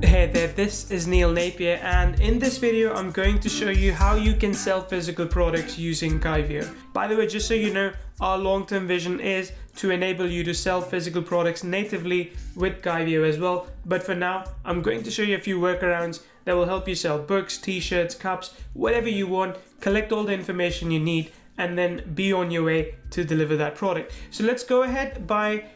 Hey there, this is Neil Napier, and in this video I'm going to show you how you can sell physical products using Kyvio. By the way, just so you know, our long-term vision is to enable you to sell physical products natively with Kyvio as well, but for now I'm going to show you a few workarounds that will help you sell books, t-shirts, cups, whatever you want, collect all the information you need, and then be on your way to deliver that product. So let's go ahead by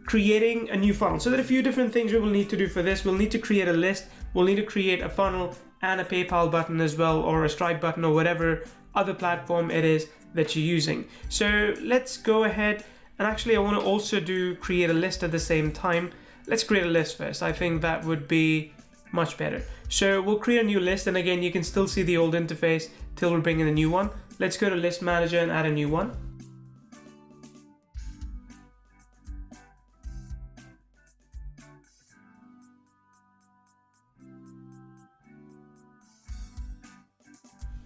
creating a new funnel. So there are a few different things we will need to do for this. We'll need to create a list, we'll need to create a funnel and a PayPal button as well, or a Stripe button, or whatever other platform it is that you're using. So let's go ahead, and actually I want to also create a list at the same time. Let's create a list first. I think that would be much better. So we'll create a new list, and again you can still see the old interface till we bring in a new one. Let's go to List Manager and add a new one.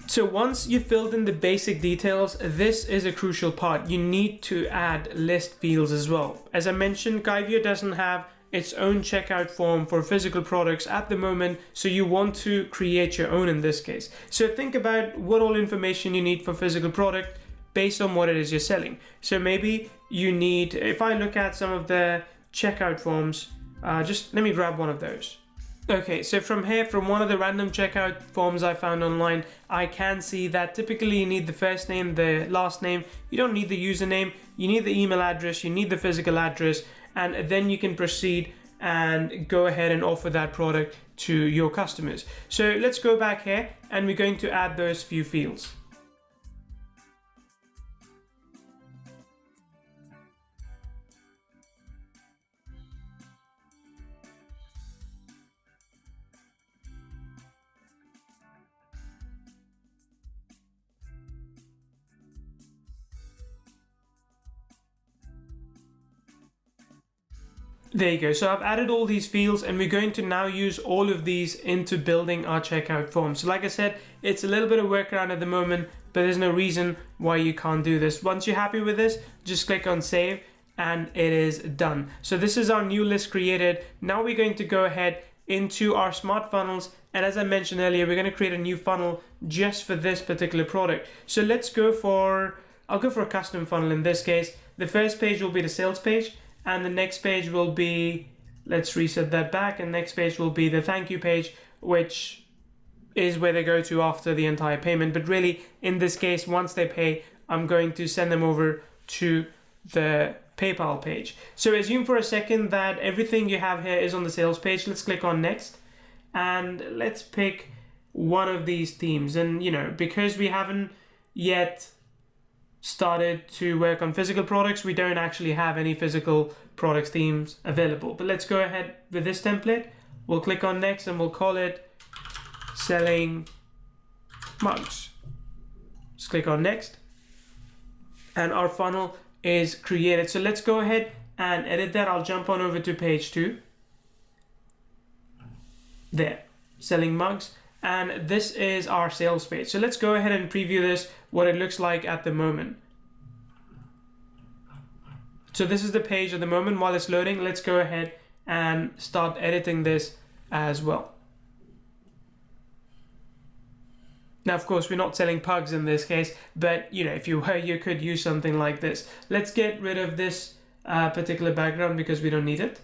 So once you've filled in the basic details, this is a crucial part. You need to add list fields as well. As I mentioned, Kyvio doesn't have its own checkout form for physical products at the moment, so you want to create your own in this case. So think about what all information you need for physical product based on what it is you're selling. So maybe you need, if I look at some of the checkout forms, just let me grab one of those. Okay, so from here, from one of the random checkout forms I found online, I can see that typically you need the first name, the last name, you don't need the username, you need the email address, you need the physical address, and then you can proceed and go ahead and offer that product to your customers. So let's go back here, and we're going to add those few fields. There you go. So I've added all these fields, and we're going to now use all of these into building our checkout form. So like I said, it's a little bit of workaround at the moment, but there's no reason why you can't do this. Once you're happy with this, just click on save and it is done. So this is our new list created. Now we're going to go ahead into our smart funnels, and as I mentioned earlier, we're going to create a new funnel just for this particular product. So let's go for, I'll go for a custom funnel in this case. The first page will be the sales page, and the next page will be, let's reset that back, and next page will be the thank you page, which is where they go to after the entire payment. But really, in this case, once they pay, I'm going to send them over to the PayPal page. So assume for a second that everything you have here is on the sales page. Let's click on next, and let's pick one of these themes. And you know, because we haven't yet started to work on physical products, we don't actually have any physical products themes available. But let's go ahead with this template. We'll click on next, and we'll call it selling mugs. Just click on next, and our funnel is created. So let's go ahead and edit that. I'll jump on over to page 2. There, selling mugs. And this is our sales page. So let's go ahead and preview this, what it looks like at the moment. So this is the page at the moment. While it's loading, let's go ahead and start editing this as well. Now, of course, we're not selling pugs in this case, but you know, if you were, you could use something like this. Let's get rid of this particular background because we don't need it.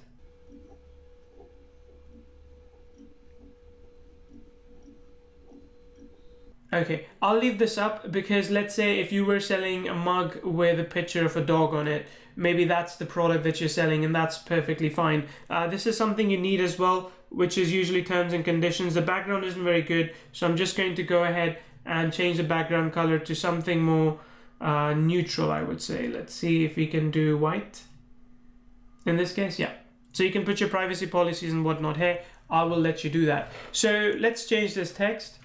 Okay, I'll leave this up because let's say if you were selling a mug with a picture of a dog on it, maybe that's the product that you're selling, and that's perfectly fine. This is something you need as well, which is usually terms and conditions. The background isn't very good, so I'm just going to go ahead and change the background color to something more neutral, I would say. Let's see if we can do white. In this case, yeah. So you can put your privacy policies and whatnot here. I will let you do that. So let's change this text.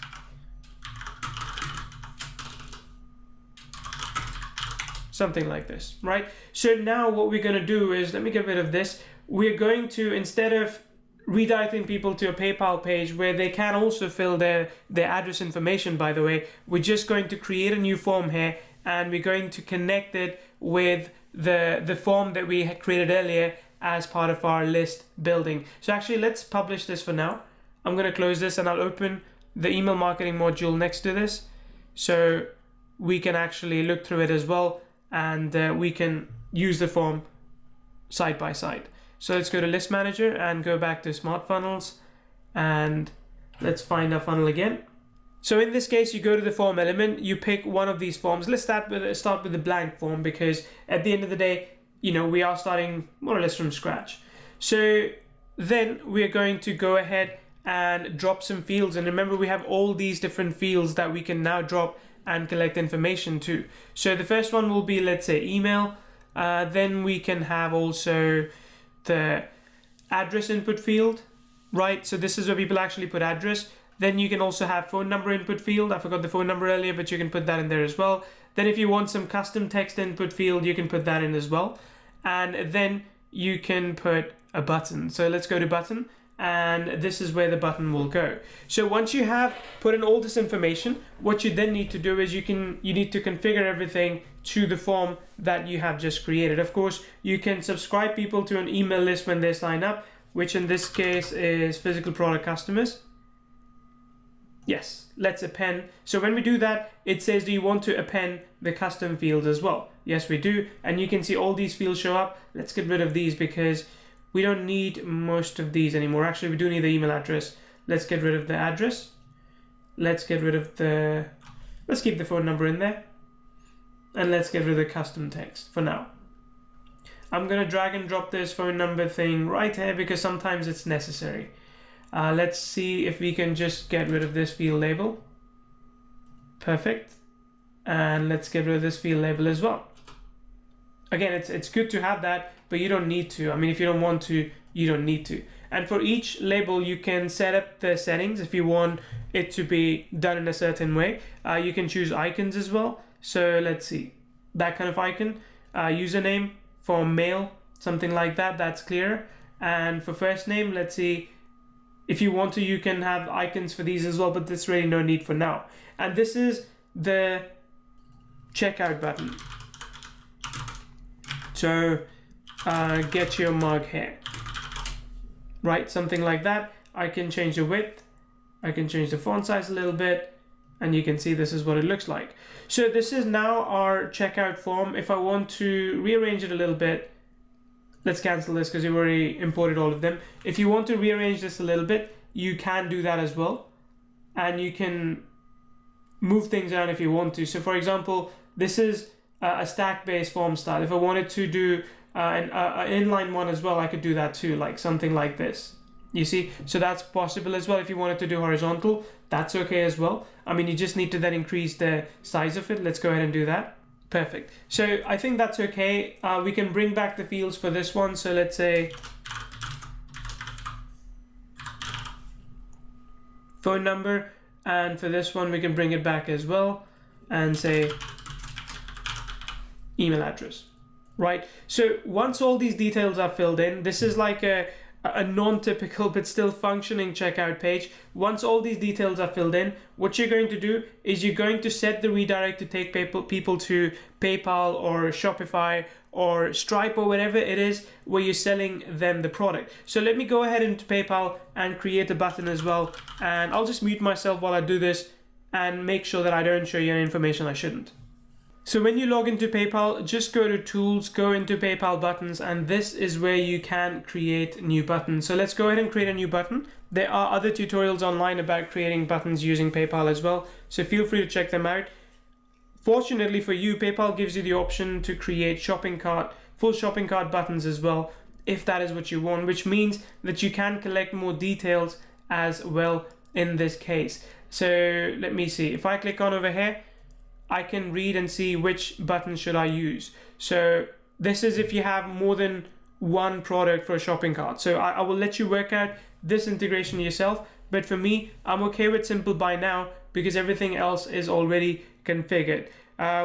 Something like this, right? So now what we're going to do is, let me get rid of this. We're going to, instead of redirecting people to a PayPal page where they can also fill their address information, by the way, we're just going to create a new form here, and we're going to connect it with the form that we had created earlier as part of our list building. So actually, let's publish this for now. I'm going to close this and I'll open the email marketing module next to this, so we can actually look through it as well, and we can use the form side by side. So let's go to List Manager and go back to Smart Funnels, and let's find our funnel again. So in this case, you go to the form element, you pick one of these forms. Let's start with the blank form, because at the end of the day, you know, we are starting more or less from scratch. So then we're going to go ahead and drop some fields. And remember, we have all these different fields that we can now drop and collect information to. So the first one will be, let's say, email. Then we can have also the address input field, right? So this is where people actually put address. Then you can also have phone number input field. I forgot the phone number earlier, but you can put that in there as well. Then if you want some custom text input field, you can put that in as well. And then you can put a button. So let's go to button, and this is where the button will go. So once you have put in all this information, what you then need to do is you need to configure everything to the form that you have just created. Of course, you can subscribe people to an email list when they sign up, which in this case is physical product customers. Yes, let's append. So when we do that, it says, do you want to append the custom fields as well? Yes, we do. And you can see all these fields show up. Let's get rid of these because we don't need most of these anymore. Actually, we do need the email address. Let's get rid of the address. Let's keep the phone number in there. And let's get rid of the custom text for now. I'm gonna drag and drop this phone number thing right here because sometimes it's necessary. Let's see if we can just get rid of this field label. Perfect. And let's get rid of this field label as well. Again, it's good to have that, but you don't need to. I mean, if you don't want to, you don't need to. And for each label, you can set up the settings if you want it to be done in a certain way. You can choose icons as well. So let's see, that kind of icon, username for mail, something like that, that's clear. And for first name, let's see, if you want to, you can have icons for these as well, but there's really no need for now. And this is the checkout button. So get your mug here, right? Something like that. I can change the width. I can change the font size a little bit, and you can see this is what it looks like. So this is now our checkout form. If I want to rearrange it a little bit, let's cancel this because we've already imported all of them. If you want to rearrange this a little bit, you can do that as well. And you can move things around if you want to. So for example, this is a stack-based form style. If I wanted to do an inline one as well, I could do that too, like something like this. You see, so that's possible as well. If you wanted to do horizontal, that's okay as well. I mean, you just need to then increase the size of it. Let's go ahead and do that. Perfect. So I think that's okay. We can bring back the fields for this one. So let's say phone number, and for this one, we can bring it back as well and say email address, right? So once all these details are filled in, this is like a non-typical but still functioning checkout page. Once all these details are filled in, what you're going to do is you're going to set the redirect to take people to PayPal or Shopify or Stripe or whatever it is where you're selling them the product. So let me go ahead into PayPal and create a button as well. And I'll just mute myself while I do this and make sure that I don't show you any information I shouldn't. So when you log into PayPal, just go to Tools, go into PayPal buttons, and this is where you can create new buttons. So let's go ahead and create a new button. There are other tutorials online about creating buttons using PayPal as well, so feel free to check them out. Fortunately for you, PayPal gives you the option to create shopping cart, full shopping cart buttons as well, if that is what you want, which means that you can collect more details as well in this case. So let me see, if I click on over here, I can read and see which button should I use. So this is if you have more than one product for a shopping cart. So I will let you work out this integration yourself. But for me, I'm okay with simple buy now because everything else is already configured.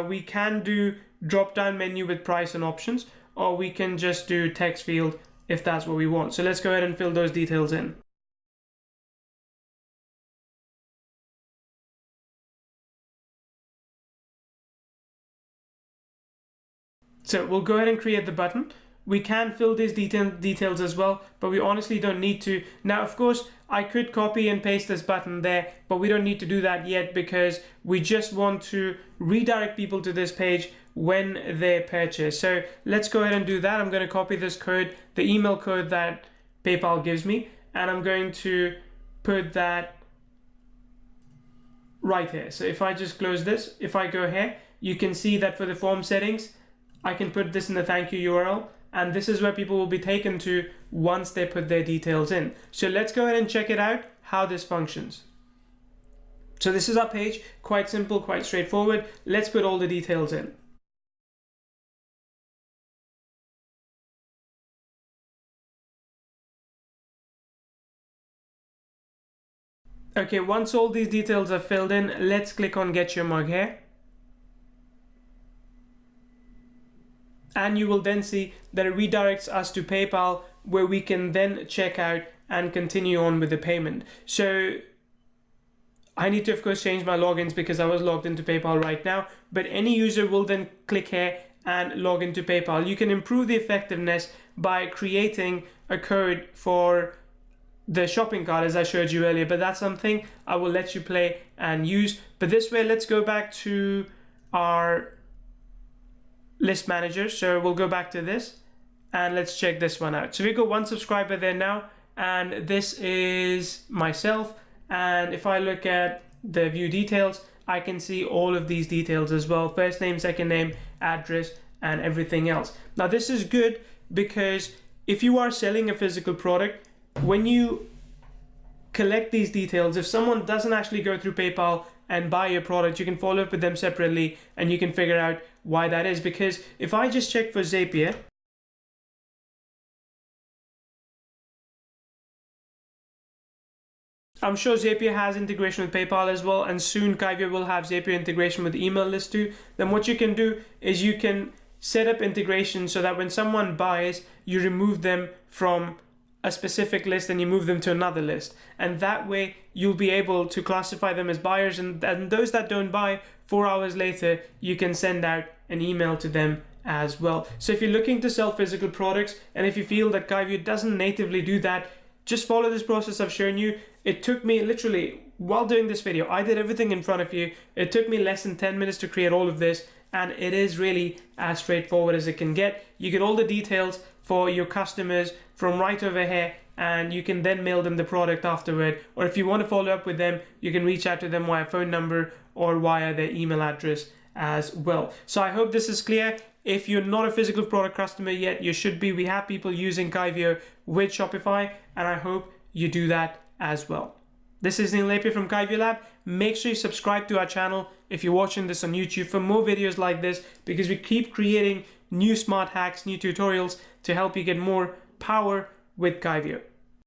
We can do drop down menu with price and options, or we can just do text field if that's what we want. So let's go ahead and fill those details in. So we'll go ahead and create the button. we can fill these details as well, but we honestly don't need to. Now, of course, I could copy and paste this button there, but we don't need to do that yet because we just want to redirect people to this page when they purchase. So let's go ahead and do that. I'm going to copy this code, the email code that PayPal gives me, and I'm going to put that right here. So if I just close this, if I go here, you can see that for the form settings, I can put this in the thank you URL, and this is where people will be taken to once they put their details in. So let's go ahead and check it out, how this functions. So this is our page, quite simple, quite straightforward. Let's put all the details in. Okay, once all these details are filled in, let's click on Get Your Mug here. And you will then see that it redirects us to PayPal, where we can then check out and continue on with the payment. So I need to, of course, change my logins because I was logged into PayPal right now, but any user will then click here and log into PayPal. You can improve the effectiveness by creating a code for the shopping cart, as I showed you earlier, but that's something I will let you play and use. But this way, let's go back to our list manager. So we'll go back to this and let's check this one out. So we got 1 subscriber there now, and this is myself. And if I look at the view details, I can see all of these details as well: first name, second name, address, and everything else. Now this is good because if you are selling a physical product, when you collect these details, if someone doesn't actually go through PayPal and buy your product, you can follow up with them separately and you can figure out why that is. Because if I just check for Zapier, I'm sure Zapier has integration with PayPal as well, and soon Kyvio will have Zapier integration with email list too. Then what you can do is you can set up integration so that when someone buys, you remove them from a specific list and you move them to another list, and that way you'll be able to classify them as buyers, and those that don't buy, 4 hours later you can send out an email to them as well. So if you're looking to sell physical products and if you feel that Kyvio doesn't natively do that, just follow this process I've shown you. It took me literally, while doing this video, I did everything in front of you. It took me less than 10 minutes to create all of this, and it is really as straightforward as it can get. You get all the details for your customers from right over here, and you can then mail them the product afterward. Or if you want to follow up with them, you can reach out to them via phone number or via their email address as well. So I hope this is clear. If you're not a physical product customer yet, you should be. We have people using Kyvio with Shopify, and I hope you do that as well. This is Neil Napier from Kyvio Lab. Make sure you subscribe to our channel if you're watching this on YouTube for more videos like this, because we keep creating new smart hacks, new tutorials to help you get more power with Kyvio.